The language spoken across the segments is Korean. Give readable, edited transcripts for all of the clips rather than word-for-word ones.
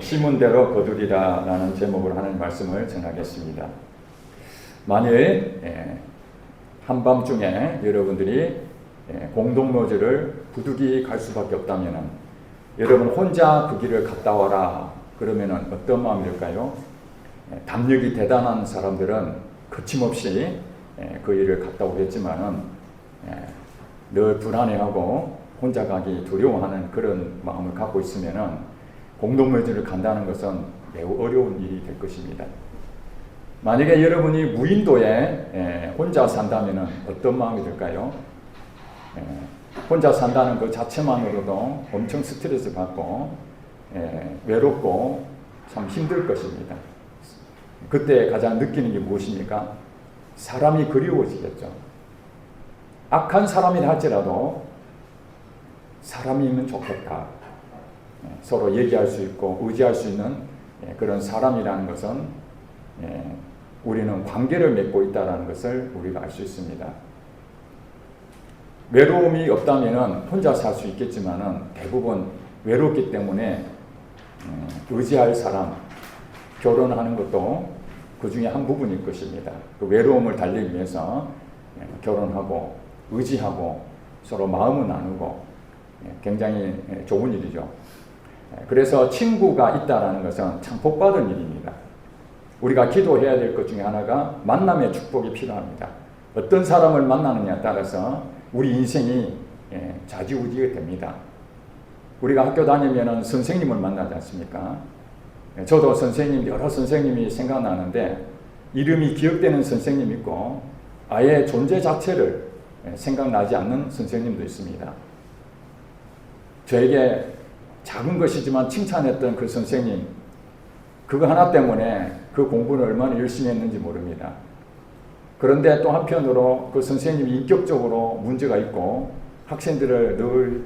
심은 대로 거두리라 라는 제목으로 하는 말씀을 전하겠습니다. 만일 한밤중에 여러분들이 공동묘지를 부득이 갈 수밖에 없다면 여러분 혼자 그 길을 갔다 와라 그러면 어떤 마음일까요? 담력이 대단한 사람들은 거침없이 그 일을 갔다 오겠지만은 늘 불안해하고 혼자 가기 두려워하는 그런 마음을 갖고 있으면은 공동묘지를 간다는 것은 매우 어려운 일이 될 것입니다. 만약에 여러분이 무인도에 혼자 산다면 어떤 마음이 들까요? 혼자 산다는 그 자체만으로도 엄청 스트레스 받고 외롭고 참 힘들 것입니다. 그때 가장 느끼는 게 무엇입니까? 사람이 그리워지겠죠. 악한 사람이라 할지라도 사람이면 좋겠다. 서로 얘기할 수 있고 의지할 수 있는 그런 사람이라는 것은 우리는 관계를 맺고 있다는 것을 우리가 알 수 있습니다. 외로움이 없다면 혼자 살 수 있겠지만 대부분 외롭기 때문에 의지할 사람, 결혼하는 것도 그 중에 한 부분일 것입니다. 그 외로움을 달리기 위해서 결혼하고 의지하고 서로 마음을 나누고 굉장히 좋은 일이죠. 그래서 친구가 있다는 것은 참 복받은 일입니다. 우리가 기도해야 될 것 중에 하나가 만남의 축복이 필요합니다. 어떤 사람을 만나느냐에 따라서 우리 인생이 좌지우지가 됩니다. 우리가 학교 다니면 선생님을 만나지 않습니까? 저도 여러 선생님이 생각나는데 이름이 기억되는 선생님이 있고 아예 존재 자체를 생각나지 않는 선생님도 있습니다. 저에게 작은 것이지만 칭찬했던 그 선생님, 그거 하나 때문에 그 공부를 얼마나 열심히 했는지 모릅니다. 그런데 또 한편으로 그 선생님이 인격적으로 문제가 있고 학생들을 늘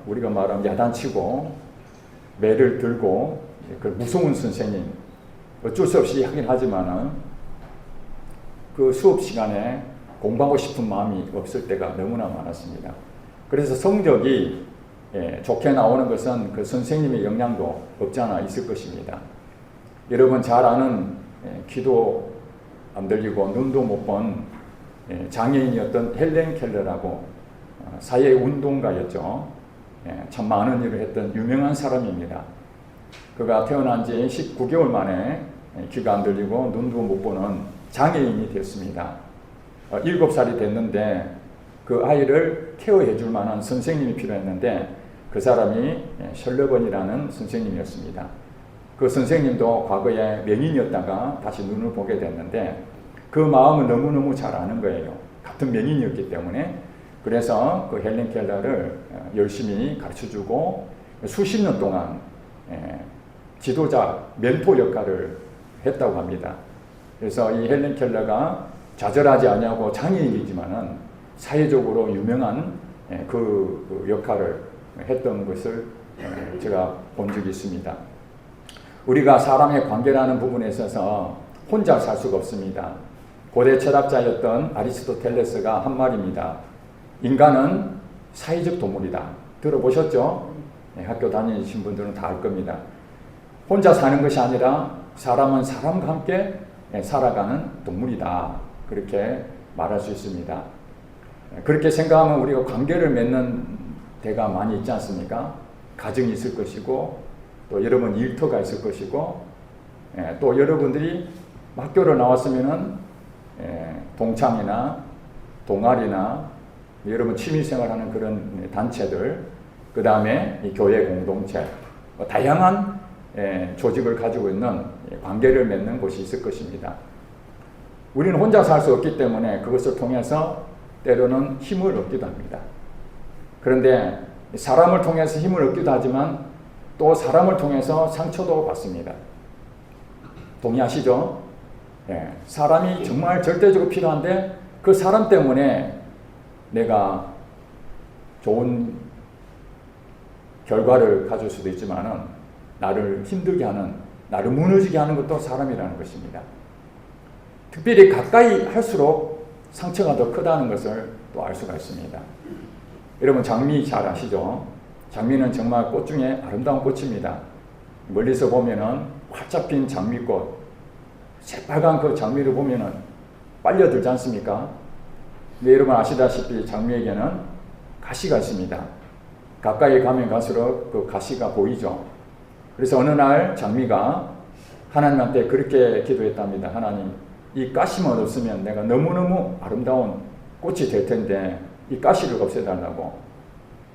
우리가 말하면 야단치고 매를 들고 그 무서운 선생님, 어쩔 수 없이 하긴 하지만은 그 수업 시간에 공부하고 싶은 마음이 없을 때가 너무나 많았습니다. 그래서 성적이 좋게 나오는 것은 그 선생님의 영향도 없지 않아 있을 것입니다. 여러분 잘 아는 귀도 안 들리고 눈도 못 본 장애인이었던 헬렌 켈러라고 사회운동가였죠. 참 많은 일을 했던 유명한 사람입니다. 그가 태어난 지 19개월 만에 귀가 안 들리고 눈도 못 보는 장애인이 됐습니다. 7살이 됐는데 그 아이를 케어해 줄 만한 선생님이 필요했는데 그 사람이 셜러번이라는 선생님이었습니다. 그 선생님도 과거에 명인이었다가 다시 눈을 보게 됐는데 그 마음을 너무너무 잘 아는 거예요. 같은 명인이었기 때문에. 그래서 그 헬렌 켈러를 열심히 가르쳐주고 수십 년 동안 지도자, 멘토 역할을 했다고 합니다. 그래서 이 헬렌 켈러가 좌절하지 않냐고 장애인이지만은 사회적으로 유명한 그 역할을 했던 것을 제가 본 적이 있습니다. 우리가 사람의 관계라는 부분에 있어서 혼자 살 수가 없습니다. 고대 철학자였던 아리스토텔레스가 한 말입니다. 인간은 사회적 동물이다. 들어보셨죠? 학교 다니신 분들은 다 알 겁니다. 혼자 사는 것이 아니라 사람은 사람과 함께 살아가는 동물이다. 그렇게 말할 수 있습니다. 그렇게 생각하면 우리가 관계를 맺는 데가 많이 있지 않습니까? 가정이 있을 것이고 또 여러분 일터가 있을 것이고 또 여러분들이 학교를 나왔으면은 동창이나 동아리나 여러분 취미생활하는 그런 단체들, 그 다음에 교회 공동체, 다양한 조직을 가지고 있는 관계를 맺는 곳이 있을 것입니다. 우리는 혼자 살 수 없기 때문에 그것을 통해서 때로는 힘을 얻기도 합니다. 그런데 사람을 통해서 힘을 얻기도 하지만 또 사람을 통해서 상처도 받습니다. 동의하시죠? 사람이 정말 절대적으로 필요한데 그 사람 때문에 내가 좋은 결과를 가질 수도 있지만은 나를 힘들게 하는, 나를 무너지게 하는 것도 사람이라는 것입니다. 특별히 가까이 할수록 상처가 더 크다는 것을 또 알 수가 있습니다. 여러분 장미 잘 아시죠? 장미는 정말 꽃 중에 아름다운 꽃입니다. 멀리서 보면은 활짝 핀 장미꽃, 새빨간 그 장미를 보면은 빨려들지 않습니까? 근데 여러분 아시다시피 장미에게는 가시가 있습니다. 가까이 가면 갈수록 그 가시가 보이죠. 그래서 어느 날 장미가 하나님한테 그렇게 기도했답니다. 하나님, 이 가시만 없으면 내가 너무너무 아름다운 꽃이 될 텐데 이 가시를 없애달라고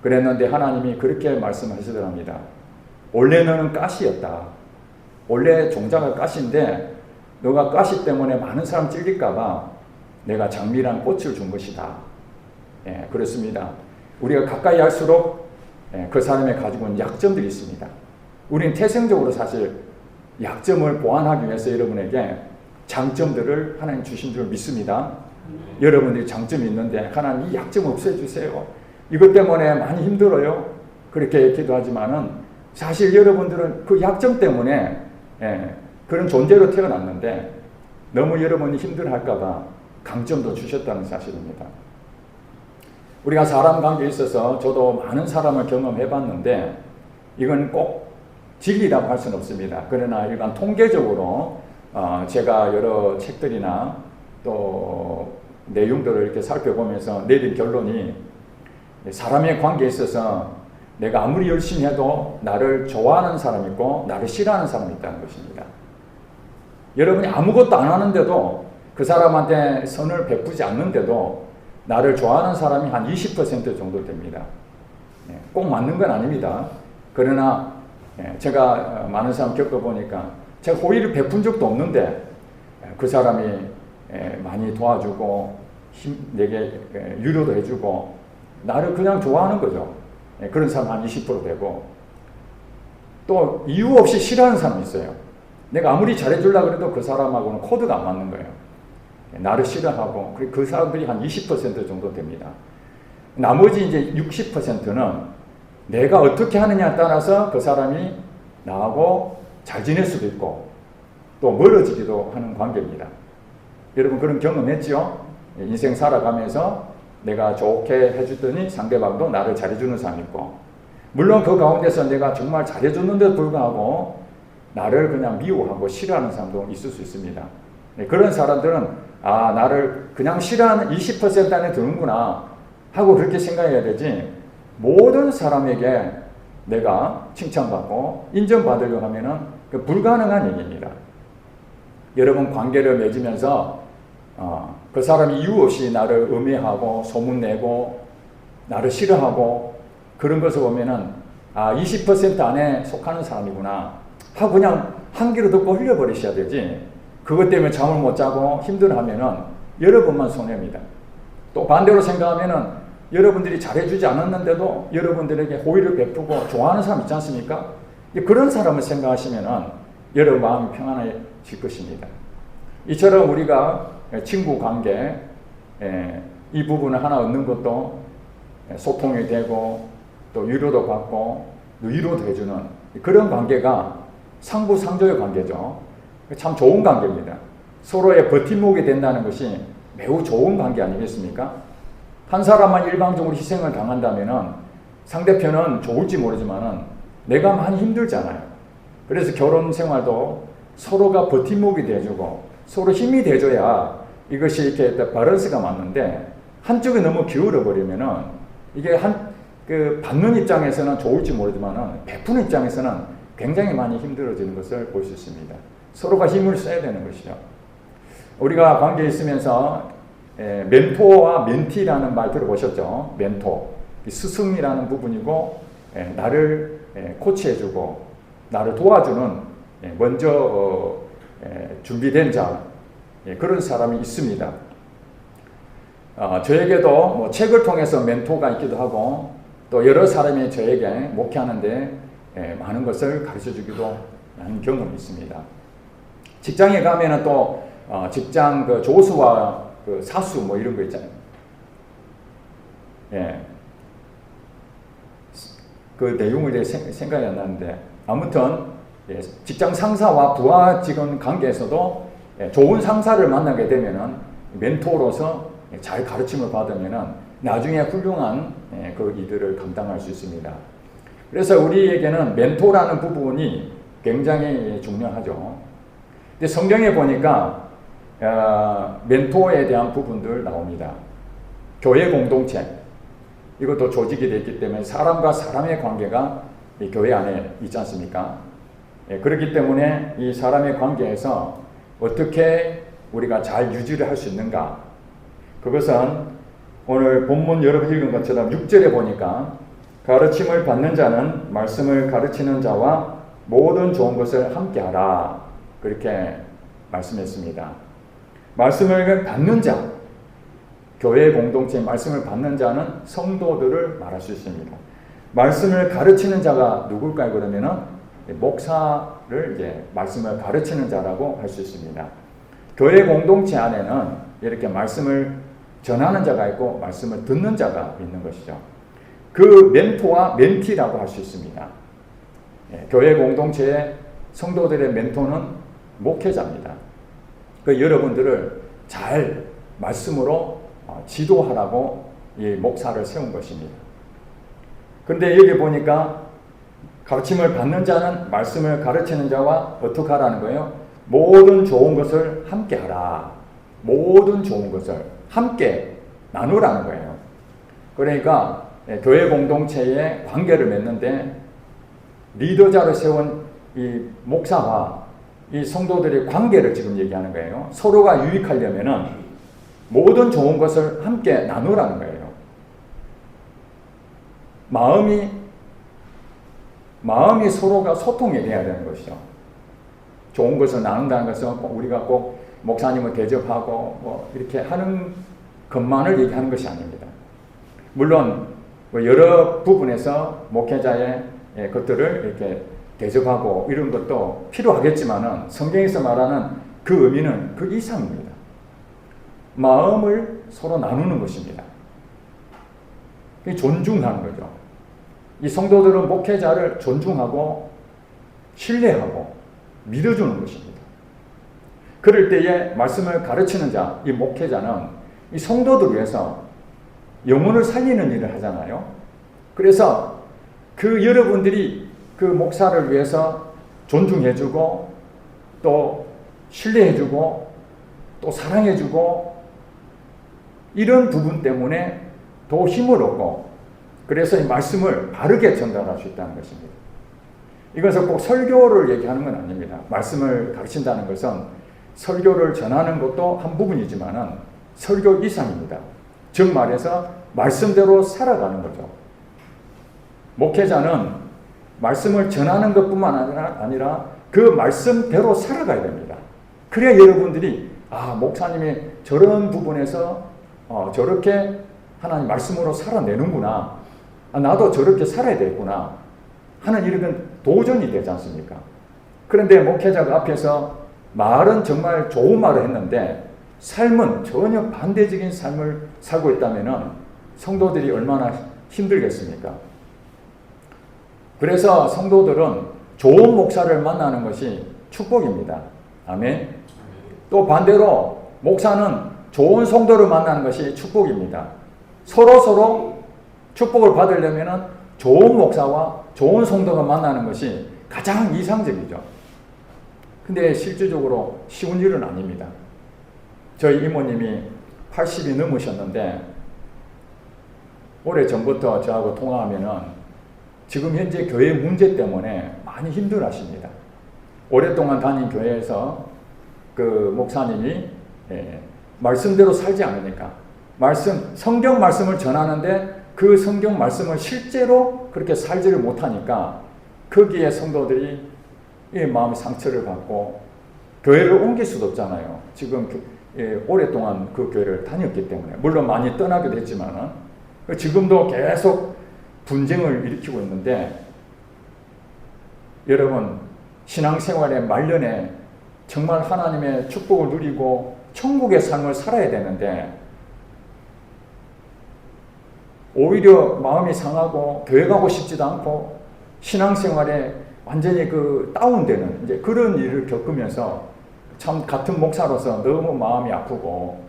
그랬는데 하나님이 그렇게 말씀하시더랍니다. 원래 너는 가시였다. 원래 종자가 가시인데 너가 가시 때문에 많은 사람 찔릴까봐 내가 장미란 꽃을 준 것이다. 예, 그렇습니다. 우리가 가까이 할수록 그 사람이 가지고 있는 약점들이 있습니다. 우리는 태생적으로 사실 약점을 보완하기 위해서 여러분에게 장점들을 하나님 주신 줄 믿습니다. 여러분들이 장점이 있는데 하나님 이 약점 없애주세요. 이것 때문에 많이 힘들어요. 그렇게 기도하지만은 사실 여러분들은 그 약점 때문에 그런 존재로 태어났는데 너무 여러분이 힘들어할까봐 강점도 주셨다는 사실입니다. 우리가 사람 관계에 있어서 저도 많은 사람을 경험해봤는데 이건 꼭 진리라고 할 수는 없습니다. 그러나 일반 통계적으로 제가 여러 책들이나 또 내용들을 이렇게 살펴보면서 내린 결론이 사람의 관계에 있어서 내가 아무리 열심히 해도 나를 좋아하는 사람이 있고 나를 싫어하는 사람이 있다는 것입니다. 여러분이 아무것도 안 하는데도 그 사람한테 선을 베푸지 않는데도 나를 좋아하는 사람이 한 20% 정도 됩니다. 꼭 맞는 건 아닙니다. 그러나 제가 많은 사람 겪어보니까 제가 호의를 베푼 적도 없는데 그 사람이 많이 도와주고 내게 유료도 해주고 나를 그냥 좋아하는 거죠. 그런 사람 한 20% 되고 또 이유 없이 싫어하는 사람이 있어요. 내가 아무리 잘해주려고 해도 그 사람하고는 코드가 안 맞는 거예요. 나를 싫어하고 그 사람들이 한 20% 정도 됩니다. 나머지 이제 60%는 내가 어떻게 하느냐에 따라서 그 사람이 나하고 잘 지낼 수도 있고 또 멀어지기도 하는 관계입니다. 여러분 그런 경험했죠? 인생 살아가면서 내가 좋게 해주더니 상대방도 나를 잘해주는 사람이 있고 물론 그 가운데서 내가 정말 잘해줬는데도 불구하고 나를 그냥 미워하고 싫어하는 사람도 있을 수 있습니다. 그런 사람들은 나를 그냥 싫어하는 20% 안에 드는구나 하고 그렇게 생각해야 되지 모든 사람에게 내가 칭찬받고 인정받으려고 하면은 그 불가능한 얘기입니다. 여러분 관계를 맺으면서 그 사람이 이유 없이 나를 음해하고 소문내고 나를 싫어하고 그런 것을 보면은 20% 안에 속하는 사람이구나 하고 그냥 한 귀로 듣고 흘려버리셔야 되지 그것 때문에 잠을 못 자고 힘들어하면은 여러분만 손해입니다. 또 반대로 생각하면은 여러분들이 잘해주지 않았는데도 여러분들에게 호의를 베푸고 좋아하는 사람 있지 않습니까? 그런 사람을 생각하시면은 여러분 마음이 평안해질 것입니다. 이처럼 우리가 친구 관계 이 부분을 하나 얻는 것도 소통이 되고 또 위로도 받고 위로도 해주는 그런 관계가 상부상조의 관계죠. 참 좋은 관계입니다. 서로의 버팀목이 된다는 것이 매우 좋은 관계 아니겠습니까? 한 사람만 일방적으로 희생을 당한다면 상대편은 좋을지 모르지만 내가 많이 힘들잖아요. 그래서 결혼 생활도 서로가 버팀목이 돼주고 서로 힘이 돼줘야 이것이 이렇게 밸런스가 맞는데 한쪽이 너무 기울어 버리면은 이게 받는 입장에서는 좋을지 모르지만 베푸는 입장에서는 굉장히 많이 힘들어지는 것을 볼 수 있습니다. 서로가 힘을 써야 되는 것이죠. 우리가 관계에 있으면서 멘토와 멘티라는 말 들어보셨죠? 멘토, 스승이라는 부분이고 나를 코치해주고 나를 도와주는 먼저 준비된 자 그런 사람이 있습니다. 저에게도 뭐 책을 통해서 멘토가 있기도 하고 또 여러 사람이 저에게 목회하는데 많은 것을 가르쳐주기도 하는 경험이 있습니다. 직장에 가면은 또 직장 그 조수와 그 사수 뭐 이런 거 있잖아요. 그 내용에 대해 생각이 안 나는데 아무튼 직장 상사와 부하 직원 관계에서도 좋은 상사를 만나게 되면은 멘토로서 잘 가르침을 받으면은 나중에 훌륭한 그 일들을 감당할 수 있습니다. 그래서 우리에게는 멘토라는 부분이 굉장히 중요하죠. 근데 성경에 보니까 멘토에 대한 부분들 나옵니다. 교회 공동체, 이것도 조직이 됐기 때문에 사람과 사람의 관계가 이 교회 안에 있지 않습니까? 그렇기 때문에 이 사람의 관계에서 어떻게 우리가 잘 유지를 할 수 있는가? 그것은 오늘 본문 여러분 읽은 것처럼 6절에 보니까 가르침을 받는 자는 말씀을 가르치는 자와 모든 좋은 것을 함께하라, 그렇게 말씀했습니다. 말씀을 받는 자, 교회 공동체의 말씀을 받는 자는 성도들을 말할 수 있습니다. 말씀을 가르치는 자가 누굴까요? 그러면은 목사를 이제 말씀을 가르치는 자라고 할 수 있습니다. 교회 공동체 안에는 이렇게 말씀을 전하는 자가 있고 말씀을 듣는 자가 있는 것이죠. 그 멘토와 멘티라고 할 수 있습니다. 교회 공동체의 성도들의 멘토는 목회자입니다. 그 여러분들을 잘 말씀으로 지도하라고 이 목사를 세운 것입니다. 그런데 여기 보니까 가르침을 받는 자는 말씀을 가르치는 자와 어떻게 하라는 거예요? 모든 좋은 것을 함께 하라. 모든 좋은 것을 함께 나누라는 거예요. 그러니까 교회 공동체의 관계를 맺는데 리더자를 세운 이 목사와 이 성도들의 관계를 지금 얘기하는 거예요. 서로가 유익하려면은 모든 좋은 것을 함께 나누라는 거예요. 마음이 서로가 소통이 돼야 되는 것이죠. 좋은 것을 나눈다는 것은 우리가 꼭 목사님을 대접하고 뭐 이렇게 하는 것만을 얘기하는 것이 아닙니다. 물론 여러 부분에서 목회자의 것들을 이렇게 대접하고 이런 것도 필요하겠지만은 성경에서 말하는 그 의미는 그 이상입니다. 마음을 서로 나누는 것입니다. 존중하는 거죠. 이 성도들은 목회자를 존중하고 신뢰하고 믿어주는 것입니다. 그럴 때에 말씀을 가르치는 자, 이 목회자는 이 성도들 위해서 영혼을 살리는 일을 하잖아요. 그래서 그 여러분들이 그 목사를 위해서 존중해주고 또 신뢰해주고 또 사랑해주고 이런 부분 때문에 더 힘을 얻고 그래서 이 말씀을 바르게 전달할 수 있다는 것입니다. 이것은 꼭 설교를 얘기하는 건 아닙니다. 말씀을 가르친다는 것은 설교를 전하는 것도 한 부분이지만은 설교 이상입니다. 즉 말해서 말씀대로 살아가는 거죠. 목회자는 말씀을 전하는 것뿐만 아니라 그 말씀대로 살아가야 됩니다. 그래야 여러분들이 목사님이 저런 부분에서 저렇게 하나님 말씀으로 살아내는구나. 나도 저렇게 살아야 되겠구나 하는 이런 도전이 되지 않습니까? 그런데 목회자가 앞에서 말은 정말 좋은 말을 했는데 삶은 전혀 반대적인 삶을 살고 있다면 성도들이 얼마나 힘들겠습니까? 그래서 성도들은 좋은 목사를 만나는 것이 축복입니다. 아멘. 또 반대로 목사는 좋은 성도를 만나는 것이 축복입니다. 서로 축복을 받으려면 좋은 목사와 좋은 성도가 만나는 것이 가장 이상적이죠. 근데 실질적으로 쉬운 일은 아닙니다. 저희 이모님이 80이 넘으셨는데 오래전부터 저하고 통화하면은 지금 현재 교회 문제 때문에 많이 힘들어하십니다. 오랫동안 다닌 교회에서 그 목사님이 말씀대로 살지 않으니까 성경 말씀을 전하는데 그 성경 말씀을 실제로 그렇게 살지를 못하니까 거기에 성도들이 마음의 상처를 받고 교회를 옮길 수도 없잖아요. 지금 오랫동안 그 교회를 다녔기 때문에 물론 많이 떠나기도 했지만은 지금도 계속 분쟁을 일으키고 있는데 여러분 신앙생활의 말년에 정말 하나님의 축복을 누리고 천국의 삶을 살아야 되는데 오히려 마음이 상하고 교회 가고 싶지도 않고 신앙생활에 완전히 다운되는 이제 그런 일을 겪으면서 참 같은 목사로서 너무 마음이 아프고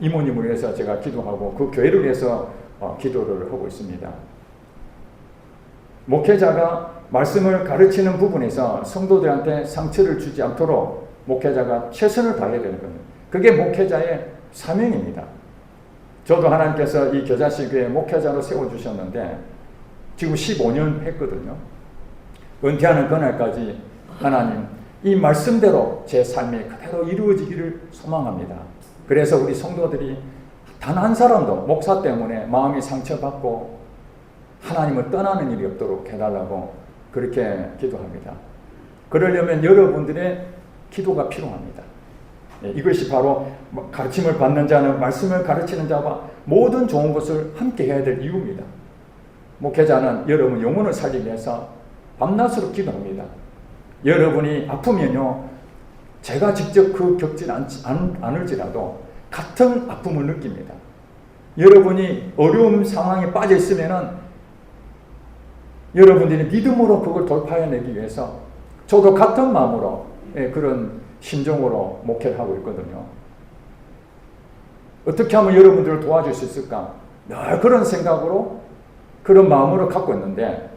이모님을 위해서 제가 기도하고 그 교회를 위해서 기도를 하고 있습니다. 목회자가 말씀을 가르치는 부분에서 성도들한테 상처를 주지 않도록 목회자가 최선을 다해야 되는 겁니다. 그게 목회자의 사명입니다. 저도 하나님께서 이 겨자씨교회 목회자로 세워주셨는데 지금 15년 했거든요. 은퇴하는 그날까지 하나님 이 말씀대로 제 삶이 그대로 이루어지기를 소망합니다. 그래서 우리 성도들이 단 한 사람도 목사 때문에 마음이 상처받고 하나님을 떠나는 일이 없도록 해달라고 그렇게 기도합니다. 그러려면 여러분들의 기도가 필요합니다. 이것이 바로 가르침을 받는 자는 말씀을 가르치는 자와 모든 좋은 것을 함께 해야 될 이유입니다. 목회자는 여러분 영혼을 살리기 위해서 밤낮으로 기도합니다. 여러분이 아프면요, 제가 직접 겪지 않을지라도 같은 아픔을 느낍니다. 여러분이 어려운 상황에 빠져 있으면은 여러분들이 믿음으로 그걸 돌파해내기 위해서 저도 같은 마음으로 그런 심정으로 목회를 하고 있거든요. 어떻게 하면 여러분들을 도와줄 수 있을까? 늘 그런 생각으로 그런 마음으로 갖고 있는데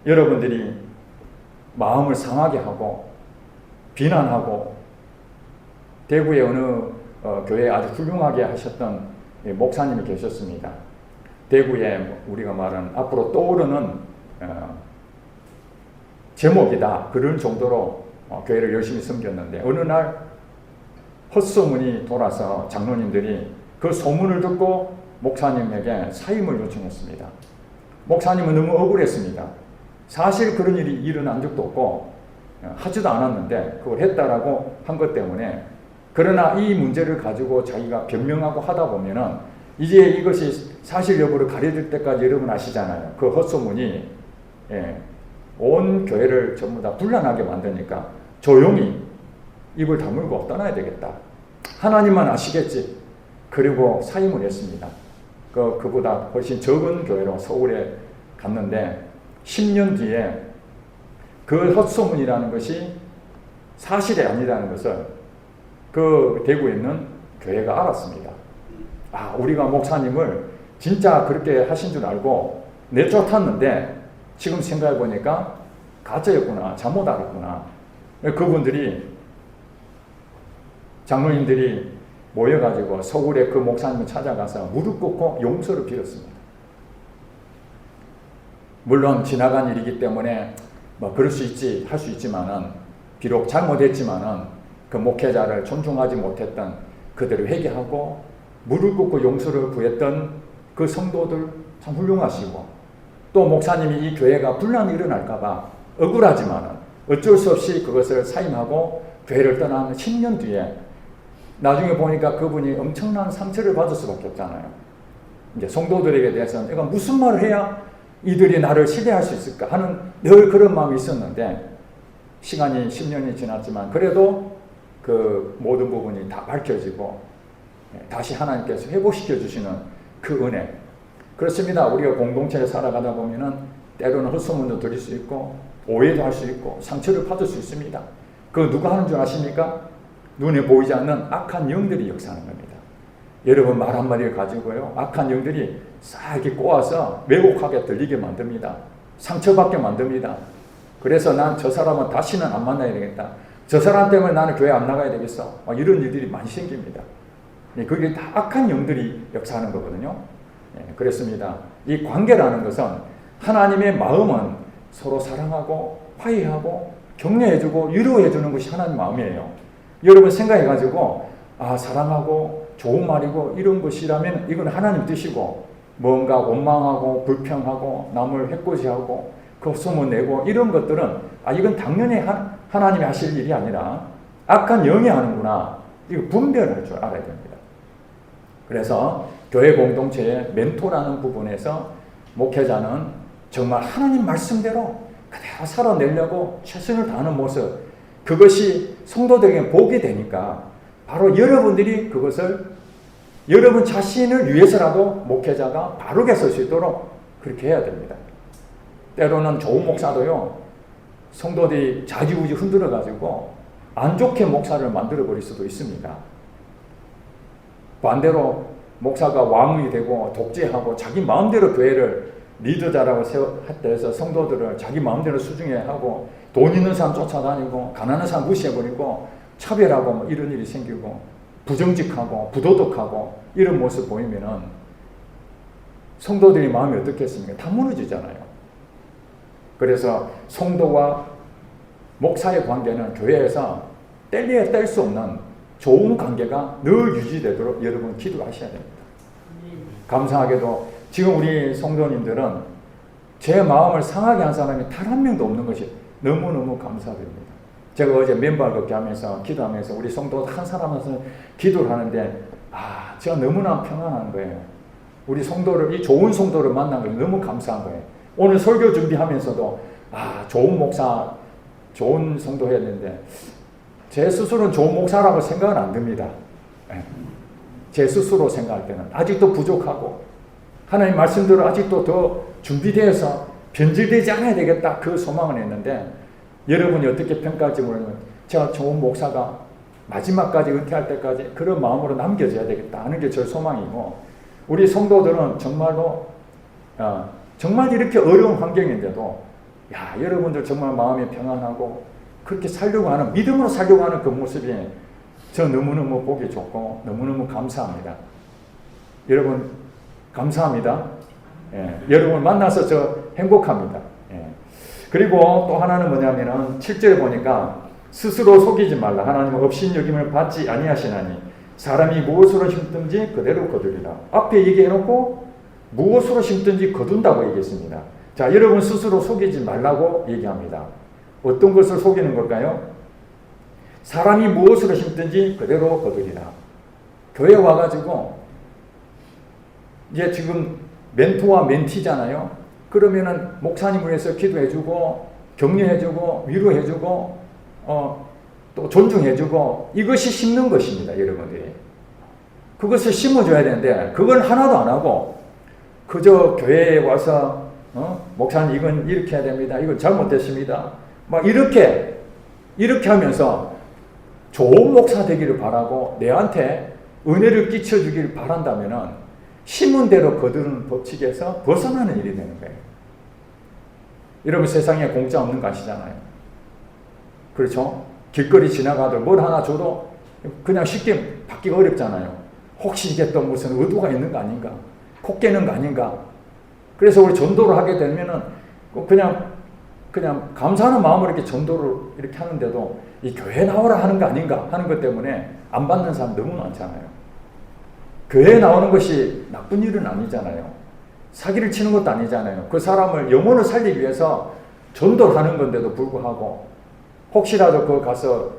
여러분들이 마음을 상하게 하고 비난하고 대구의 어느 교회에 아주 훌륭하게 하셨던 목사님이 계셨습니다. 대구에 우리가 말하는 앞으로 떠오르는 제목이다. 그런 정도로 교회를 열심히 섬겼는데 어느 날 헛소문이 돌아서 장로님들이 그 소문을 듣고 목사님에게 사임을 요청했습니다. 목사님은 너무 억울했습니다. 사실 그런 일이 일어난 적도 없고 하지도 않았는데 그걸 했다라고 한 것 때문에 그러나 이 문제를 가지고 자기가 변명하고 하다 보면은 이제 이것이 사실 여부를 가려질 때까지 여러분 아시잖아요. 그 헛소문이 온 교회를 전부 다 분란하게 만드니까 조용히 입을 다물고 떠나야 되겠다. 하나님만 아시겠지. 그리고 사임을 했습니다. 그보다 훨씬 적은 교회로 서울에 갔는데 10년 뒤에 그 헛소문이라는 것이 사실이 아니라는 것을 그 대구에 있는 교회가 알았습니다. 아, 우리가 목사님을 진짜 그렇게 하신 줄 알고 내쫓았는데 지금 생각해 보니까 가짜였구나, 잘못 알았구나. 그분들이 장로님들이 모여가지고 서울에 그 목사님을 찾아가서 무릎 꿇고 용서를 빌었습니다. 물론 지나간 일이기 때문에 뭐 그럴 수 있지, 할 수 있지만은 비록 잘못했지만은 그 목회자를 존중하지 못했던 그들을 회개하고 무릎 꿇고 용서를 구했던 그 성도들 참 훌륭하시고 또 목사님이 이 교회가 분란이 일어날까봐 억울하지만은 어쩔 수 없이 그것을 사임하고 교회를 떠난 10년 뒤에 나중에 보니까 그분이 엄청난 상처를 받을 수밖에 없잖아요. 이제 성도들에게 대해서는 이거 무슨 말을 해야 이들이 나를 신뢰할 수 있을까 하는 늘 그런 마음이 있었는데 시간이 10년이 지났지만 그래도 그 모든 부분이 다 밝혀지고 다시 하나님께서 회복시켜 주시는 그 은혜. 그렇습니다. 우리가 공동체에 살아가다 보면은 때로는 헛소문도 들을 수 있고 오해도 할 수 있고 상처를 받을 수 있습니다. 그거 누가 하는 줄 아십니까? 눈에 보이지 않는 악한 영들이 역사하는 겁니다. 여러분 말 한마디를 가지고요, 악한 영들이 싹 이렇게 꼬아서 왜곡하게 들리게 만듭니다. 상처받게 만듭니다. 그래서 난 저 사람은 다시는 안 만나야 되겠다. 저 사람 때문에 나는 교회 안 나가야 되겠어. 이런 일들이 많이 생깁니다. 그게 다 악한 영들이 역사하는 거거든요. 그렇습니다. 이 관계라는 것은 하나님의 마음은 서로 사랑하고 화해하고 격려해주고 위로해주는 것이 하나님 마음이에요. 여러분 생각해가지고 사랑하고 좋은 말이고 이런 것이라면 이건 하나님 뜻이고 뭔가 원망하고 불평하고 남을 해코지하고 그 소문내고 이런 것들은 이건 당연히 하나님이 하실 일이 아니라 악한 영이 하는구나. 이거 분별할 줄 알아야 됩니다. 그래서 교회 공동체의 멘토라는 부분에서 목회자는 정말 하나님 말씀대로 그대로 살아내려고 최선을 다하는 모습, 그것이 성도들에게 복이 되니까 바로 여러분들이 그것을 여러분 자신을 위해서라도 목회자가 바르게 설 수 있도록 그렇게 해야 됩니다. 때로는 좋은 목사도요, 성도들이 자지우지 흔들어가지고 안 좋게 목사를 만들어버릴 수도 있습니다. 반대로 목사가 왕이 되고 독재하고 자기 마음대로 교회를 리더자라고 해서 성도들을 자기 마음대로 수중에 하고 돈 있는 사람 쫓아다니고 가난한 사람 무시해버리고 차별하고 뭐 이런 일이 생기고 부정직하고 부도덕하고 이런 모습 보이면은 성도들이 마음이 어떻겠습니까? 다 무너지잖아요. 그래서 성도와 목사의 관계는 교회에서 뗄래야 뗄 수 없는 좋은 관계가 늘 유지되도록 여러분 기도하셔야 됩니다. 감사하게도 지금 우리 성도님들은 제 마음을 상하게 한 사람이 단 한 명도 없는 것이 너무너무 감사드립니다. 제가 어제 맨발 걷기 하면서 기도하면서 우리 성도 한 사람한테 기도를 하는데 제가 너무나 평안한 거예요. 우리 성도를, 이 좋은 성도를 만난 게 너무 감사한 거예요. 오늘 설교 준비하면서도 좋은 목사, 좋은 성도 해야 되는데 제 스스로는 좋은 목사라고 생각은 안 듭니다. 제 스스로 생각할 때는 아직도 부족하고 하나님 말씀대로 아직도 더 준비되어서 변질되지 않아야 되겠다 그 소망을 했는데 여러분이 어떻게 평가할지 모르면 제가 좋은 목사가 마지막까지 은퇴할 때까지 그런 마음으로 남겨져야 되겠다 하는 게 제 소망이고 우리 성도들은 정말로 정말 이렇게 어려운 환경인데도 여러분들 정말 마음이 평안하고 그렇게 살려고 하는 믿음으로 살려고 하는 그 모습이 저 너무너무 보기 좋고 너무너무 감사합니다. 여러분 감사합니다. 여러분 만나서 저 행복합니다. 그리고 또 하나는 뭐냐면은 7절에 보니까 스스로 속이지 말라. 하나님은 업신여김을 받지 아니하시나니 사람이 무엇으로 심든지 그대로 거두리라. 앞에 얘기해놓고 무엇으로 심든지 거둔다고 얘기했습니다. 자, 여러분 스스로 속이지 말라고 얘기합니다. 어떤 것을 속이는 걸까요? 사람이 무엇으로 심든지 그대로 거두리라. 교회 와가지고 이제 지금 멘토와 멘티잖아요. 그러면은 목사님을 위해서 기도해주고 격려해주고 위로해주고 또 존중해주고 이것이 심는 것입니다. 여러분들이 그것을 심어줘야 되는데 그걸 하나도 안 하고 그저 교회에 와서 목사님 이건 이렇게 해야 됩니다. 이건 잘못됐습니다. 막 이렇게 하면서 좋은 목사 되기를 바라고 내한테 은혜를 끼쳐주기를 바란다면은 심은 대로 거두는 법칙에서 벗어나는 일이 되는 거예요. 여러분 세상에 공짜 없는 거 아시잖아요. 그렇죠? 길거리 지나가도 뭘 하나 줘도 그냥 쉽게 받기가 어렵잖아요. 혹시 이게 또 무슨 의도가 있는 거 아닌가? 코 깨는 거 아닌가? 그래서 우리 전도를 하게 되면은 그냥 감사하는 마음으로 이렇게 전도를 이렇게 하는데도 이 교회 나오라 하는 거 아닌가 하는 것 때문에 안 받는 사람 너무 많잖아요. 교회에 나오는 것이 나쁜 일은 아니잖아요. 사기를 치는 것도 아니잖아요. 그 사람을 영혼을 살리기 위해서 전도를 하는 건데도 불구하고 혹시라도 그 가서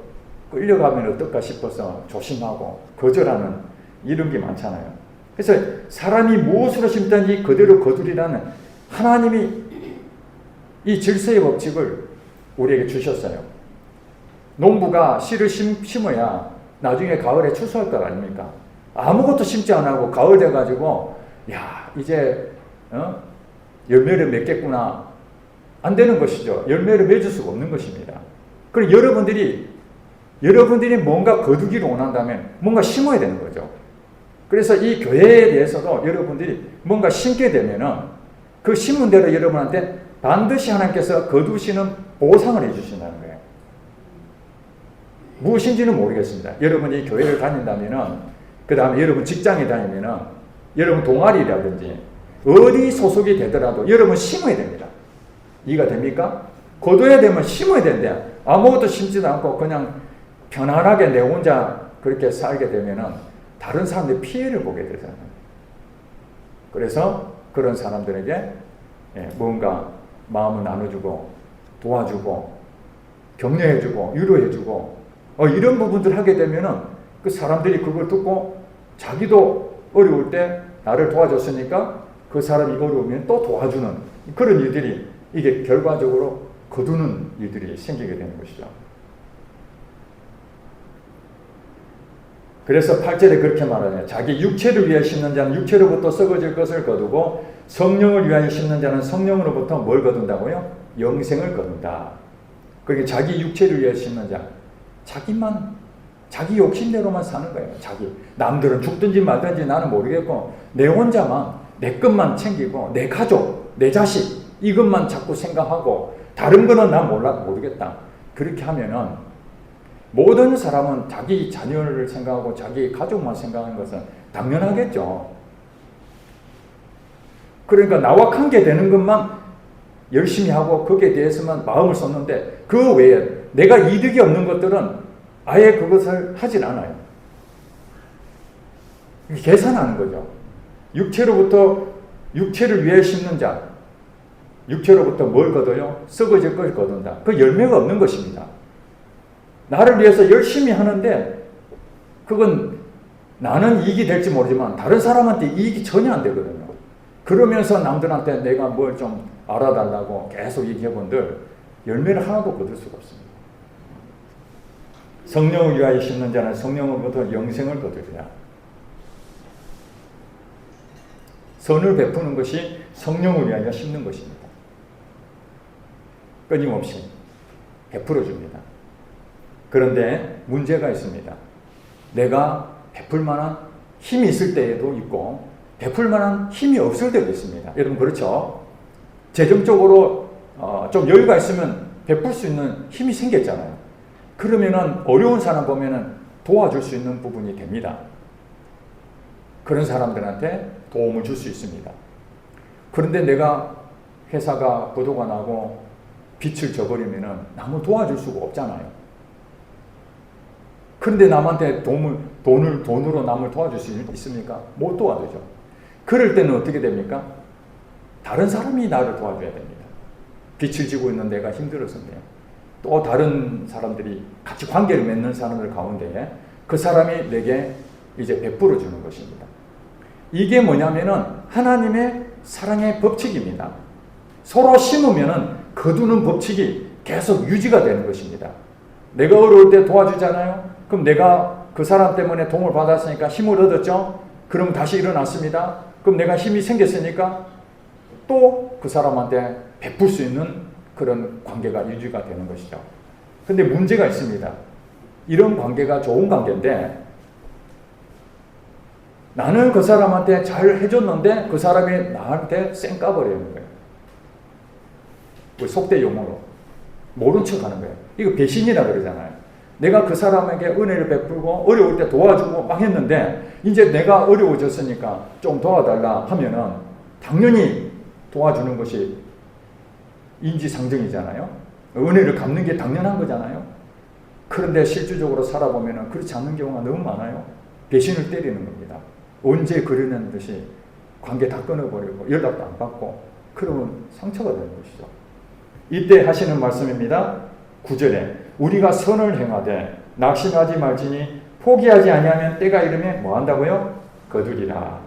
끌려가면 어떨까 싶어서 조심하고 거절하는 이런 게 많잖아요. 그래서 사람이 무엇으로 심든지 그대로 거두리라는 하나님이 이 질서의 법칙을 우리에게 주셨어요. 농부가 씨를 심어야 나중에 가을에 추수할 것 아닙니까? 아무것도 심지 안 하고 가을 돼가지고 이제 열매를 맺겠구나 안 되는 것이죠. 열매를 맺을 수가 없는 것입니다. 그리고 여러분들이 뭔가 거두기를 원한다면 뭔가 심어야 되는 거죠. 그래서 이 교회에 대해서도 여러분들이 뭔가 심게 되면은 그 심은 대로 여러분한테 반드시 하나님께서 거두시는 보상을 해주신다는 거예요. 무엇인지는 모르겠습니다. 여러분이 교회를 다닌다면은 그 다음에 여러분 직장에 다니면은 여러분 동아리라든지 어디 소속이 되더라도 여러분 심어야 됩니다. 이해가 됩니까? 거둬야 되면 심어야 되는데 아무것도 심지도 않고 그냥 편안하게 내 혼자 그렇게 살게 되면은 다른 사람들이 피해를 보게 되잖아요. 그래서 그런 사람들에게 뭔가 마음을 나눠주고 도와주고 격려해주고 위로해주고 이런 부분들 하게 되면은 그 사람들이 그걸 듣고 자기도 어려울 때 나를 도와줬으니까 그 사람이 어려우면 또 도와주는 그런 일들이 이게 결과적으로 거두는 일들이 생기게 되는 것이죠. 그래서 8절에 그렇게 말하네요. 자기 육체를 위해 심는 자는 육체로부터 썩어질 것을 거두고 성령을 위하여 심는 자는 성령으로부터 뭘 거둔다고요? 영생을 거둔다. 그게 자기 육체를 위해 심는 자. 자기 욕심대로만 사는 거예요. 남들은 죽든지 말든지 나는 모르겠고 내 혼자만 내 것만 챙기고 내 가족 내 자식 이것만 자꾸 생각하고 다른 거는 난 모르겠다. 그렇게 하면은 모든 사람은 자기 자녀를 생각하고 자기 가족만 생각하는 것은 당연하겠죠. 그러니까 나와 관계되는 것만 열심히 하고 거기에 대해서만 마음을 쏟는데 그 외에 내가 이득이 없는 것들은 아예 그것을 하질 않아요. 계산하는 거죠. 육체를 위해 심는 자, 육체로부터 뭘 거둬요? 썩어질 것을 거둔다. 그 열매가 없는 것입니다. 나를 위해서 열심히 하는데 그건 나는 이익이 될지 모르지만 다른 사람한테 이익이 전혀 안 되거든요. 그러면서 남들한테 내가 뭘 좀 알아달라고 계속 얘기해본들 열매를 하나도 거둘 수가 없습니다. 성령을 위하여 심는 자는 성령으로부터 영생을 거두리라. 선을 베푸는 것이 성령을 위하여 심는 것입니다. 끊임없이 베풀어 줍니다. 그런데 문제가 있습니다. 내가 베풀 만한 힘이 있을 때에도 있고 베풀 만한 힘이 없을 때도 있습니다. 여러분 그렇죠? 재정적으로 좀 여유가 있으면 베풀 수 있는 힘이 생겼잖아요. 그러면은 어려운 사람 보면은 도와줄 수 있는 부분이 됩니다. 그런 사람들한테 도움을 줄 수 있습니다. 그런데 내가 회사가 부도가 나고 빚을 져버리면은 남을 도와줄 수가 없잖아요. 그런데 남한테 돈으로 남을 도와줄 수 있습니까? 못 도와주죠. 그럴 때는 어떻게 됩니까? 다른 사람이 나를 도와줘야 됩니다. 빚을 지고 있는 내가 힘들어서인데요. 또 다른 사람들이 같이 관계를 맺는 사람들 가운데 그 사람이 내게 이제 베풀어 주는 것입니다. 이게 뭐냐면은 하나님의 사랑의 법칙입니다. 서로 심으면은 거두는 법칙이 계속 유지가 되는 것입니다. 내가 어려울 때 도와주잖아요. 그럼 내가 그 사람 때문에 도움을 받았으니까 힘을 얻었죠. 그럼 다시 일어났습니다. 그럼 내가 힘이 생겼으니까 또 그 사람한테 베풀 수 있는 그런 관계가 유지가 되는 것이죠. 근데 문제가 있습니다. 이런 관계가 좋은 관계인데 나는 그 사람한테 잘 해줬는데 그 사람이 나한테 쌩 까버리는 거예요. 속대 용어로 모른 척 하는 거예요. 이거 배신이라 그러잖아요. 내가 그 사람에게 은혜를 베풀고 어려울 때 도와주고 막 했는데 이제 내가 어려워졌으니까 좀 도와달라 하면은 당연히 도와주는 것이 인지상정이잖아요. 은혜를 갚는 게 당연한 거잖아요. 그런데 실질적으로 살아보면은 그렇지 않는 경우가 너무 많아요. 배신을 때리는 겁니다. 언제 그러는 듯이 관계 다 끊어버리고 연락도 안 받고 그러면 상처가 되는 것이죠. 이때 하시는 말씀입니다. 9절에 우리가 선을 행하되 낙심하지 말지니 포기하지 아니하면 때가 이르매 뭐 한다고요? 거두리라.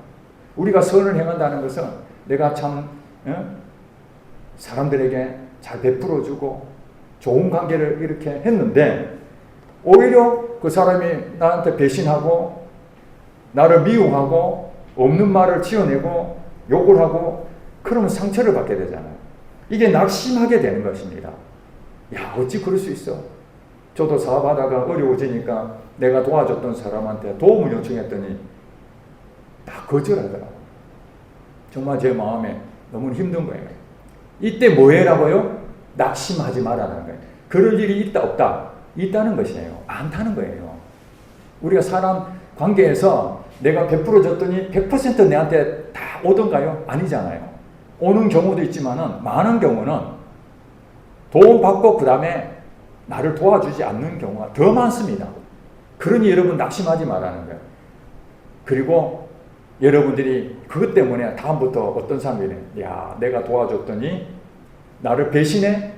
우리가 선을 행한다는 것은 내가 참 사람들에게 잘 베풀어주고 좋은 관계를 이렇게 했는데 오히려 그 사람이 나한테 배신하고 나를 미워하고 없는 말을 지어내고 욕을 하고 그러면 상처를 받게 되잖아요. 이게 낙심하게 되는 것입니다. 야, 어찌 그럴 수 있어? 저도 사업하다가 어려워지니까 내가 도와줬던 사람한테 도움을 요청했더니 다 거절하더라고요. 정말 제 마음에 너무 힘든 거예요. 이때 뭐 해라고요? 낙심하지 말라는 거예요. 그럴 일이 있다 없다? 있다는 것이에요. 많다는 거예요. 우리가 사람 관계에서 내가 베풀어줬더니 100% 내한테 다 오던가요? 아니잖아요. 오는 경우도 있지만은 많은 경우는 도움받고 그 다음에 나를 도와주지 않는 경우가 더 많습니다. 그러니 여러분 낙심하지 말라는 거예요. 그리고 여러분들이 그것 때문에 다음부터 어떤 사람이 야, 내가 도와줬더니 나를 배신해?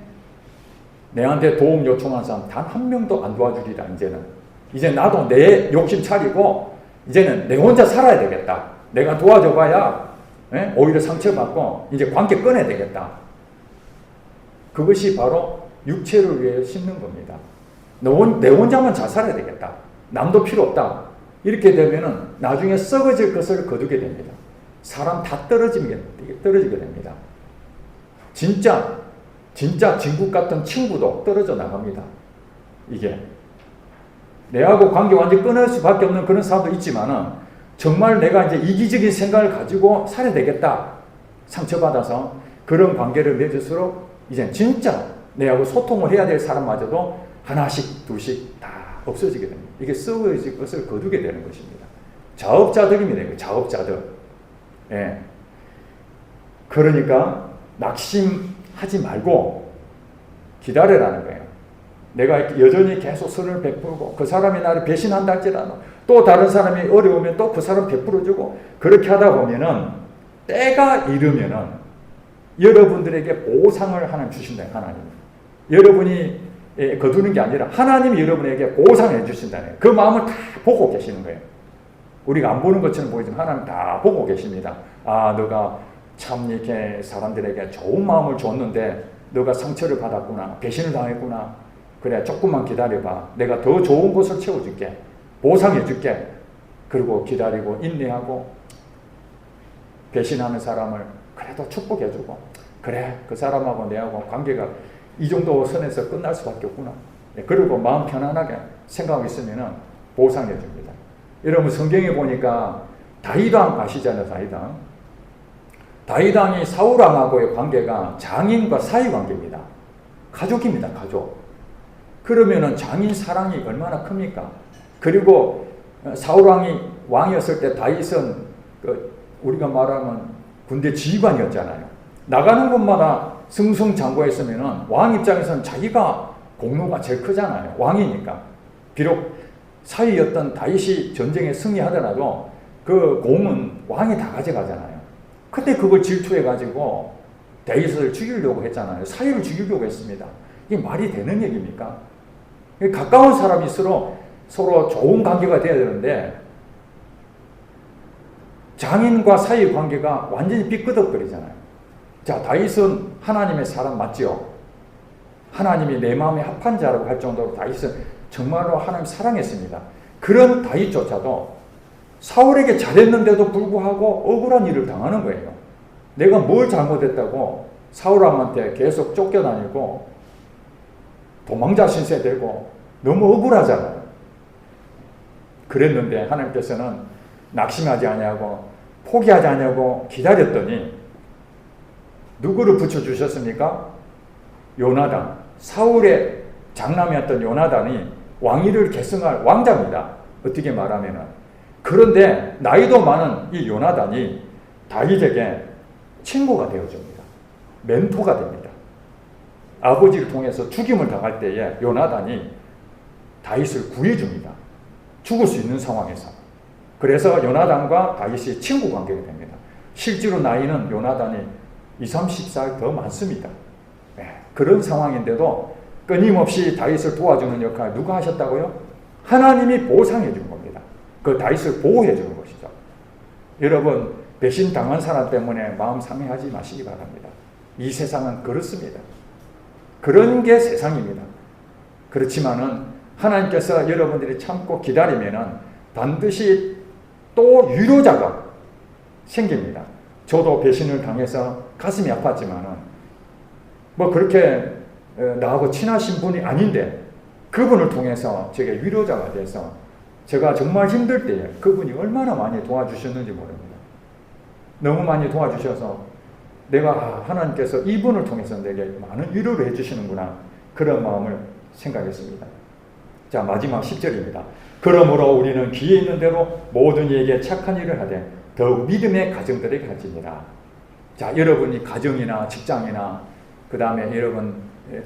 내한테 도움 요청한 사람 단 한 명도 안 도와주리라. 이제 나도 내 욕심 차리고 이제는 내 혼자 살아야 되겠다. 내가 도와줘봐야 오히려 상처받고 이제 관계 끊어야 되겠다. 그것이 바로 육체를 위해 심는 겁니다. 내 혼자만 잘 살아야 되겠다. 남도 필요 없다. 이렇게 되면은 나중에 썩어질 것을 거두게 됩니다. 사람 다 떨어지게 됩니다. 진짜 진국 같은 친구도 떨어져 나갑니다. 이게 내하고 관계 완전히 끊을 수밖에 없는 그런 사람도 있지만은 정말 내가 이제 이기적인 생각을 가지고 살아야 되겠다. 상처받아서 그런 관계를 맺을수록 이제 진짜 내하고 소통을 해야 될 사람마저도 하나씩 둘씩 다 없어지게 됩니다. 이게 썩어질 것을 거두게 되는 것입니다. 자업자득입니다. 자업자득. 예. 그러니까 낙심하지 말고 기다려라는 거예요. 내가 여전히 계속 선을 베풀고 그 사람이 나를 배신한다 할지라도 또 다른 사람이 어려우면 또 그 사람 베풀어주고 그렇게 하다 보면은 때가 이르면은 여러분들에게 보상을 하나님 주신다요. 하나님. 여러분이 거두는 게 아니라 하나님이 여러분에게 보상해 주신다는 그 마음을 다 보고 계시는 거예요. 우리가 안 보는 것처럼 보이지만 하나님 다 보고 계십니다. 아, 너가 참 이렇게 사람들에게 좋은 마음을 줬는데 너가 상처를 받았구나. 배신을 당했구나. 그래, 조금만 기다려봐. 내가 더 좋은 것을 채워줄게. 보상해줄게. 그리고 기다리고 인내하고 배신하는 사람을 그래도 축복해주고 그래, 그 사람하고 내하고 관계가 이 정도 선에서 끝날 수밖에 없구나. 그리고 마음 편안하게 생각하고 있으면 보상해줍니다. 여러분 성경에 보니까 다윗왕 아시잖아요. 다윗왕이 사울왕하고의 관계가 장인과 사이 관계입니다. 가족입니다. 가족. 그러면은 장인 사랑이 얼마나 큽니까? 그리고 사울왕이 왕이었을 때 다윗은 우리가 말하면 군대 지휘관이었잖아요. 나가는 곳마다 승승장구했으면은 왕 입장에서는 자기가 공로가 제일 크잖아요. 왕이니까. 비록 사위였던 다윗이 전쟁에 승리하더라도 그 공은 왕이 다 가져가잖아요. 그때 그걸 질투해가지고 다윗을 죽이려고 했잖아요. 사위를 죽이려고 했습니다. 이게 말이 되는 얘기입니까? 가까운 사람일수록 서로 좋은 관계가 돼야 되는데 장인과 사위 관계가 완전히 삐끄덕거리잖아요. 자, 다윗은 하나님의 사람 맞지요? 하나님이 내 마음에 합한 자라고 할 정도로 다윗은 정말로 하나님 사랑했습니다. 그런 다윗조차도 사울에게 잘했는데도 불구하고 억울한 일을 당하는 거예요. 내가 뭘 잘못했다고 사울왕한테 계속 쫓겨다니고 도망자 신세 되고 너무 억울하잖아요. 그랬는데 하나님께서는 낙심하지 아니하고 포기하지 아니하고 기다렸더니 누구를 붙여주셨습니까? 요나단. 사울의 장남이었던 요나단이 왕위를 계승할 왕자입니다. 어떻게 말하면은. 그런데 나이도 많은 이 요나단이 다윗에게 친구가 되어줍니다. 멘토가 됩니다. 아버지를 통해서 죽임을 당할 때에 요나단이 다윗을 구해줍니다. 죽을 수 있는 상황에서. 그래서 요나단과 다윗이 친구 관계가 됩니다. 실제로 나이는 요나단이 20, 30살 더 많습니다. 그런 상황인데도 끊임없이 다윗을 도와주는 역할을 누가 하셨다고요? 하나님이 보상해 준 겁니다. 그 다윗을 보호해 주는 것이죠. 여러분, 배신당한 사람 때문에 마음 상해하지 마시기 바랍니다. 이 세상은 그렇습니다. 그런 게 세상입니다. 그렇지만은 하나님께서 여러분들이 참고 기다리면은 반드시 또 위로자가 생깁니다. 저도 배신을 당해서 가슴이 아팠지만은 뭐 그렇게 나하고 친하신 분이 아닌데 그분을 통해서 제게 위로자가 돼서 제가 정말 힘들 때에 그분이 얼마나 많이 도와주셨는지 모릅니다. 너무 많이 도와주셔서 내가 하나님께서 이분을 통해서 내게 많은 위로를 해주시는구나 그런 마음을 생각했습니다. 자, 마지막 10절입니다. 그러므로 우리는 귀에 있는 대로 모든 이에게 착한 일을 하되 더욱 믿음의 가정들에게 할지니라. 자, 여러분이 가정이나 직장이나 그 다음에 여러분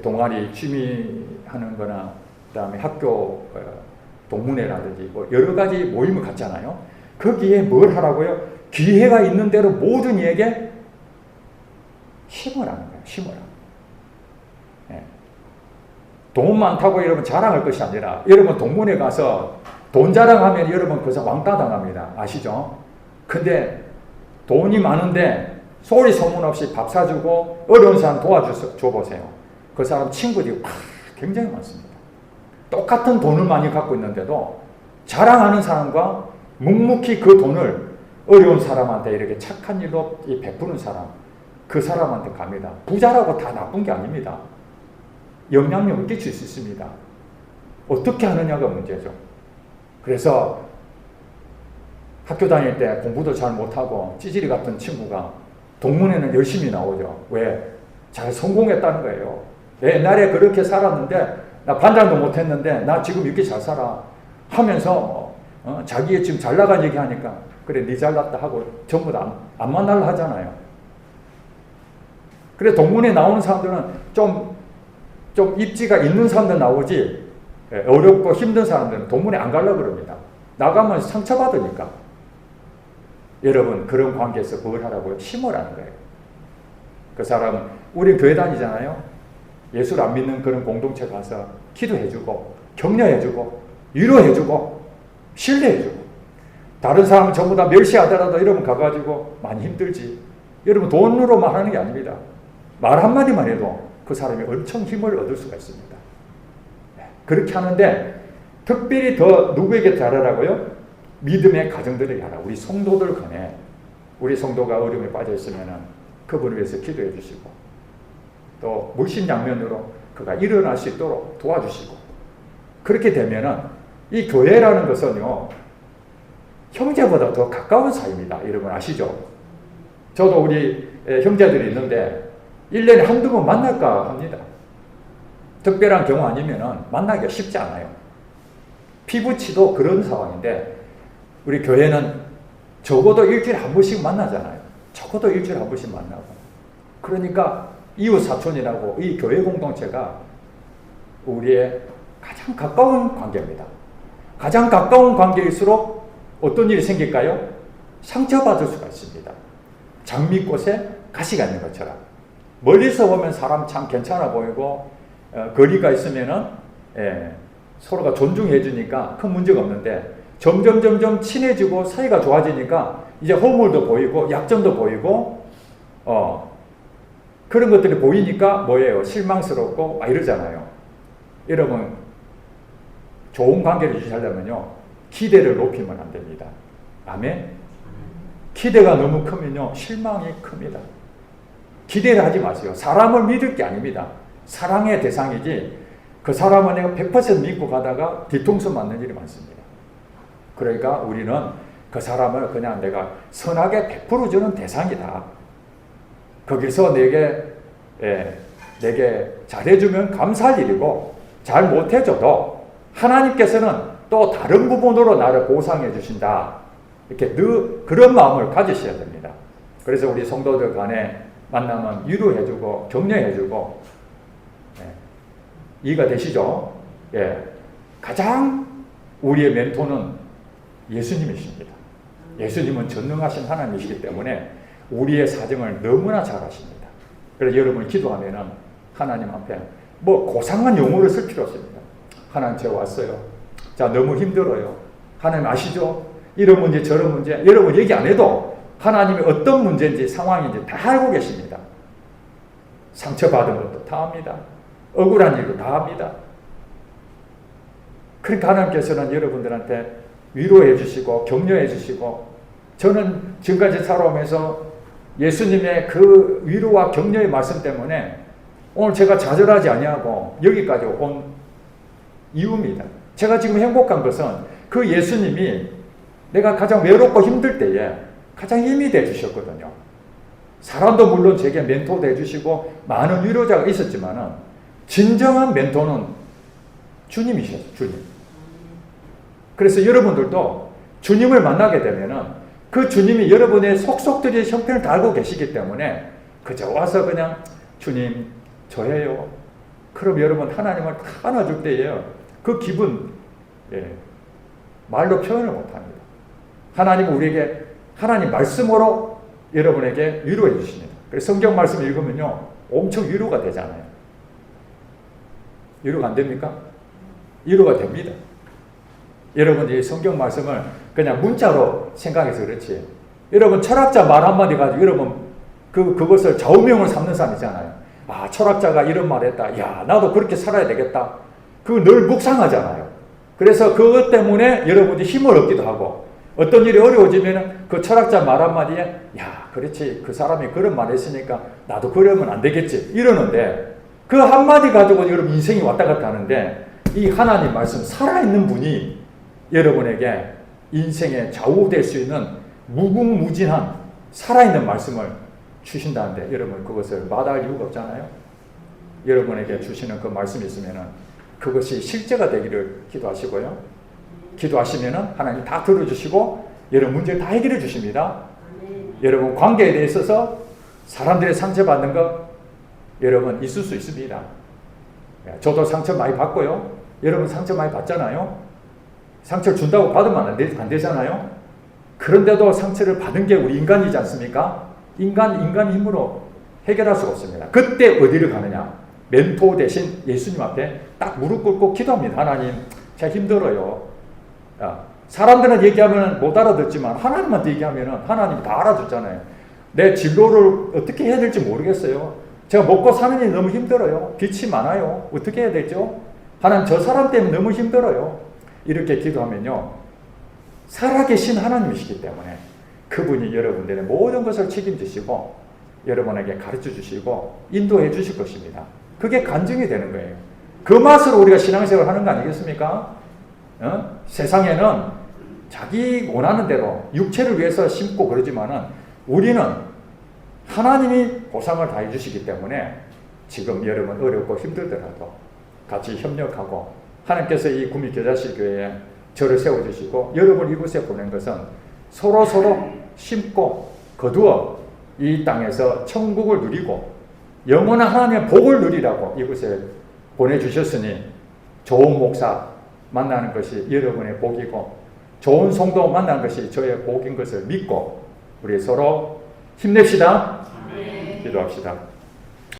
동아리 취미 하는 거나 그 다음에 학교 동문회라든지 뭐 여러 가지 모임을 갖잖아요. 거기에 뭘 하라고요? 기회가 있는 대로 모든 이에게 힘을 하는 거예요. 힘을 하는 거예요. 네. 돈 많다고 여러분 자랑할 것이 아니라 여러분 동문회 가서 돈 자랑하면 여러분 거기서 왕따 당합니다. 아시죠? 근데 돈이 많은데 소리 소문 없이 밥 사주고 어려운 사람 도와줘보세요. 그 사람 친구들이 굉장히 많습니다. 똑같은 돈을 많이 갖고 있는데도 자랑하는 사람과 묵묵히 그 돈을 어려운 사람한테 이렇게 착한 일로 베푸는 사람, 그 사람한테 갑니다. 부자라고 다 나쁜 게 아닙니다. 영향력을 끼칠 수 있습니다. 어떻게 하느냐가 문제죠. 그래서 학교 다닐 때 공부도 잘 못하고 찌질이 같은 친구가 동문회는 열심히 나오죠. 왜? 잘 성공했다는 거예요. 옛날에 그렇게 살았는데 나 반장도 못했는데 나 지금 이렇게 잘 살아 하면서 자기의 지금 잘 나간 얘기 하니까 그래 네 잘났다 하고 전부 다 안 만나려 하잖아요. 그래 동문회 나오는 사람들은 좀 입지가 있는 사람들 나오지 어렵고 힘든 사람들은 동문회 안 가려고 그럽니다. 나가면 상처받으니까. 여러분 그런 관계에서 뭘 하라고요? 힘을 하는 거예요. 그 사람은 우리 교회 다니잖아요. 예수를 안 믿는 그런 공동체 가서 기도해주고 격려해주고 위로해주고 신뢰해주고 다른 사람은 전부 다 멸시하더라도 여러분 가가지고 많이 힘들지. 여러분 돈으로만 하는 게 아닙니다. 말 한마디만 해도 그 사람이 엄청 힘을 얻을 수가 있습니다. 그렇게 하는데 특별히 더 누구에게 잘하라고요? 믿음의 가정들에게 하라. 우리 성도들 간에 우리 성도가 어려움에 빠져 있으면 그분을 위해서 기도해 주시고 또 물심양면으로 그가 일어날 수 있도록 도와주시고 그렇게 되면은 이 교회라는 것은요 형제보다 더 가까운 사이입니다. 여러분 아시죠? 저도 우리 형제들이 있는데 1년에 한두 번 만날까 합니다. 특별한 경우 아니면은 만나기가 쉽지 않아요. 피부치도 그런 상황인데 우리 교회는 적어도 일주일에 한 번씩 만나잖아요. 적어도 일주일에 한 번씩 만나고. 그러니까 이웃 사촌이라고 이 교회 공동체가 우리의 가장 가까운 관계입니다. 가장 가까운 관계일수록 어떤 일이 생길까요? 상처받을 수가 있습니다. 장미꽃에 가시가 있는 것처럼. 멀리서 보면 사람 참 괜찮아 보이고 거리가 있으면은 서로가 존중해 주니까 큰 문제가 없는데 점점 친해지고 사이가 좋아지니까 이제 허물도 보이고 약점도 보이고 그런 것들이 보이니까 뭐예요? 실망스럽고 막 이러잖아요. 여러분 좋은 관계를 유지하려면요 기대를 높이면 안 됩니다. 아멘? 기대가 너무 크면요 실망이 큽니다. 기대를 하지 마세요. 사람을 믿을 게 아닙니다. 사랑의 대상이지 그 사람은 내가 100% 믿고 가다가 뒤통수 맞는 일이 많습니다. 그러니까 우리는 그 사람을 그냥 내가 선하게 베풀어 주는 대상이다. 거기서 내게 잘해주면 감사할 일이고 잘 못해줘도 하나님께서는 또 다른 부분으로 나를 보상해 주신다. 이렇게 늘 그런 마음을 가지셔야 됩니다. 그래서 우리 성도들 간에 만나면 위로해주고 격려해주고 이해가 되시죠? 가장 우리의 멘토는 예수님이십니다. 예수님은 전능하신 하나님이시기 때문에 우리의 사정을 너무나 잘 아십니다. 그래서 여러분 기도하면은 하나님 앞에 뭐 고상한 용어를 쓸 필요 없습니다. 하나님 제가 왔어요. 자 너무 힘들어요. 하나님 아시죠? 이런 문제 저런 문제 여러분 얘기 안 해도 하나님이 어떤 문제인지 상황인지 다 알고 계십니다. 상처받은 것도 다 합니다. 억울한 일도 다 합니다. 그러니까 하나님께서는 여러분들한테 위로해 주시고 격려해 주시고 저는 지금까지 살아오면서 예수님의 그 위로와 격려의 말씀 때문에 오늘 제가 좌절하지 아니하고 여기까지 온 이유입니다. 제가 지금 행복한 것은 그 예수님이 내가 가장 외롭고 힘들 때에 가장 힘이 돼 주셨거든요. 사람도 물론 제게 멘토도 해주시고 많은 위로자가 있었지만은 진정한 멘토는 주님이셨어요. 주님. 그래서 여러분들도 주님을 만나게 되면은 그 주님이 여러분의 속속들이 형편을 다 알고 계시기 때문에 그저 와서 그냥 주님 저예요. 그럼 여러분 하나님을 다 안아줄 때에 그 기분 말로 표현을 못합니다. 하나님은 우리에게 하나님 말씀으로 여러분에게 위로해 주십니다. 그래서 성경 말씀 읽으면요 엄청 위로가 되잖아요. 위로가 안 됩니까? 위로가 됩니다. 여러분이 성경 말씀을 그냥 문자로 생각해서 그렇지. 여러분 철학자 말 한마디 가지고 여러분 그것을 좌우명을 삼는 사람 있잖아요. 아 철학자가 이런 말 했다. 야 나도 그렇게 살아야 되겠다. 그거 늘 묵상하잖아요. 그래서 그것 때문에 여러분이 힘을 얻기도 하고 어떤 일이 어려워지면 그 철학자 말 한마디에 야 그렇지 그 사람이 그런 말 했으니까 나도 그러면 안 되겠지 이러는데 그 한마디 가지고 여러분 인생이 왔다 갔다 하는데 이 하나님 말씀 살아있는 분이 여러분에게 인생에 좌우될 수 있는 무궁무진한 살아있는 말씀을 주신다는데 여러분 그것을 마다할 이유가 없잖아요. 여러분에게 주시는 그 말씀이 있으면은 그것이 실제가 되기를 기도하시고요. 기도하시면은 하나님 다 들어주시고 여러분 문제를 다 해결해 주십니다. 여러분 관계에 대해 있어서 사람들의 상처받는 거 여러분 있을 수 있습니다. 저도 상처 많이 받고요. 여러분 상처 많이 받잖아요. 상처를 준다고 받으면 안 되잖아요. 그런데도 상처를 받은 게 우리 인간이지 않습니까? 인간 힘으로 해결할 수가 없습니다. 그때 어디를 가느냐? 멘토 대신 예수님 앞에 딱 무릎 꿇고 기도합니다. 하나님, 제가 힘들어요. 사람들은 얘기하면 못 알아듣지만 하나님한테 얘기하면 하나님이 다 알아듣잖아요. 내 진로를 어떻게 해야 될지 모르겠어요. 제가 먹고 사는 일이 너무 힘들어요. 빚이 많아요. 어떻게 해야 되죠? 하나님, 저 사람 때문에 너무 힘들어요. 이렇게 기도하면요, 살아계신 하나님이시기 때문에 그분이 여러분들의 모든 것을 책임지시고 여러분에게 가르쳐 주시고 인도해 주실 것입니다. 그게 간증이 되는 거예요. 그 맛으로 우리가 신앙생활을 하는 거 아니겠습니까? 세상에는 자기 원하는 대로 육체를 위해서 심고 그러지만은 우리는 하나님이 보상을 다 해주시기 때문에 지금 여러분 어렵고 힘들더라도 같이 협력하고 하나님께서 이 구미교자실교회에 저를 세워주시고 여러분 이곳에 보낸 것은 서로 심고 거두어 이 땅에서 천국을 누리고 영원한 하나님의 복을 누리라고 이곳에 보내주셨으니 좋은 목사 만나는 것이 여러분의 복이고 좋은 성도 만나는 것이 저의 복인 것을 믿고 우리 서로 힘냅시다. 기도합시다.